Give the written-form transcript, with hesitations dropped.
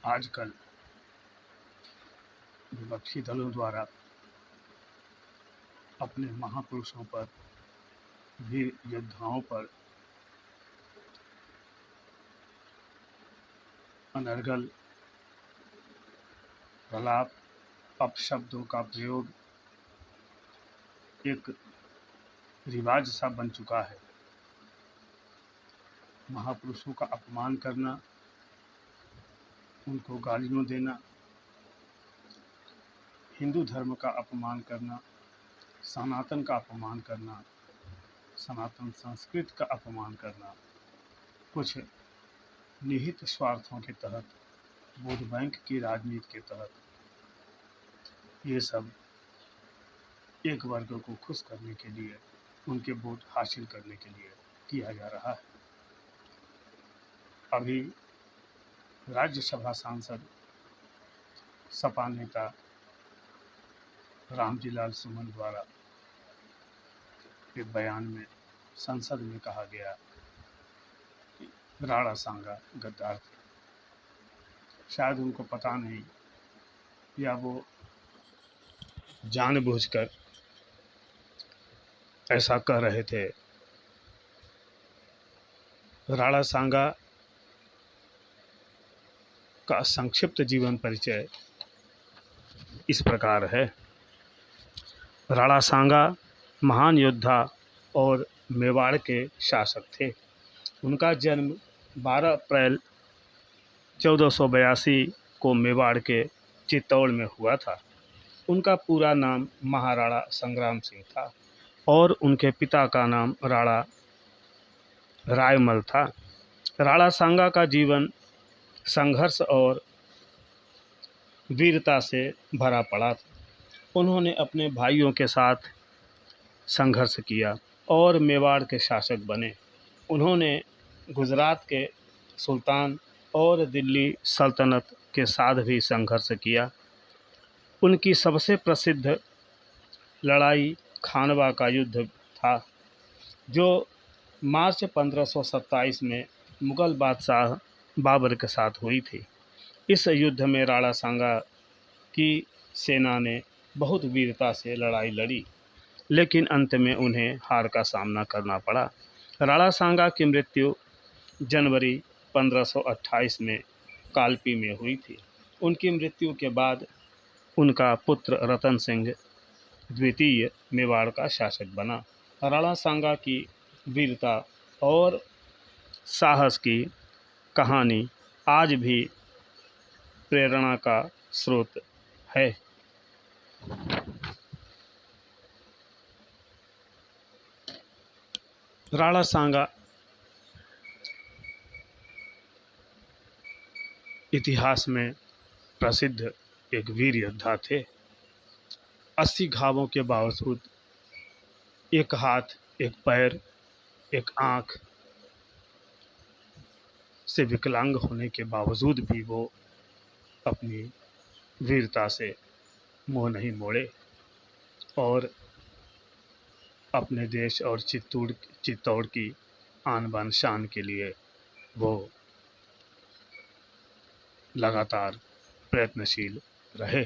आजकल विपक्षी दलों द्वारा अपने महापुरुषों पर, वीर योद्धाओं पर अनर्गल प्रलाप, अपशब्दों का प्रयोग एक रिवाज सा बन चुका है। महापुरुषों का अपमान करना, उनको गालियाँ देना, हिंदू धर्म का अपमान करना, सनातन का अपमान करना, सनातन संस्कृति का अपमान करना, कुछ निहित स्वार्थों के तहत, वोट बैंक की राजनीति के तहत ये सब एक वर्ग को खुश करने के लिए, उनके वोट हासिल करने के लिए किया जा रहा है। अभी राज्यसभा सांसद सपा नेता रामजी लाल सुमन द्वारा एक बयान में संसद में कहा गया कि राणा सांगा गद्दार थे। शायद उनको पता नहीं, या वो जानबूझकर ऐसा कह रहे थे। राणा सांगा का संक्षिप्त जीवन परिचय इस प्रकार है। राणा सांगा महान योद्धा और मेवाड़ के शासक थे। उनका जन्म 12 अप्रैल 1482 को मेवाड़ के चित्तौड़ में हुआ था। उनका पूरा नाम महाराणा संग्राम सिंह था और उनके पिता का नाम राणा रायमल था। राणा सांगा का जीवन संघर्ष और वीरता से भरा पड़ा था। उन्होंने अपने भाइयों के साथ संघर्ष किया और मेवाड़ के शासक बने। उन्होंने गुजरात के सुल्तान और दिल्ली सल्तनत के साथ भी संघर्ष किया। उनकी सबसे प्रसिद्ध लड़ाई खानवा का युद्ध था, जो मार्च 1527 में मुग़ल बादशाह बाबर के साथ हुई थी। इस युद्ध में राणा सांगा की सेना ने बहुत वीरता से लड़ाई लड़ी, लेकिन अंत में उन्हें हार का सामना करना पड़ा। राणा सांगा की मृत्यु जनवरी 1528 में कालपी में हुई थी। उनकी मृत्यु के बाद उनका पुत्र रतन सिंह द्वितीय मेवाड़ का शासक बना। राणा सांगा की वीरता और साहस की कहानी आज भी प्रेरणा का स्रोत है। राणा सांगा इतिहास में प्रसिद्ध एक वीर योद्धा थे। 80 घावों के बावजूद, एक हाथ, एक पैर, एक आँख से विकलांग होने के बावजूद भी वो अपनी वीरता से मुँह नहीं मोड़े और अपने देश और चित्तौड़ की आन बान शान के लिए वो लगातार प्रयत्नशील रहे।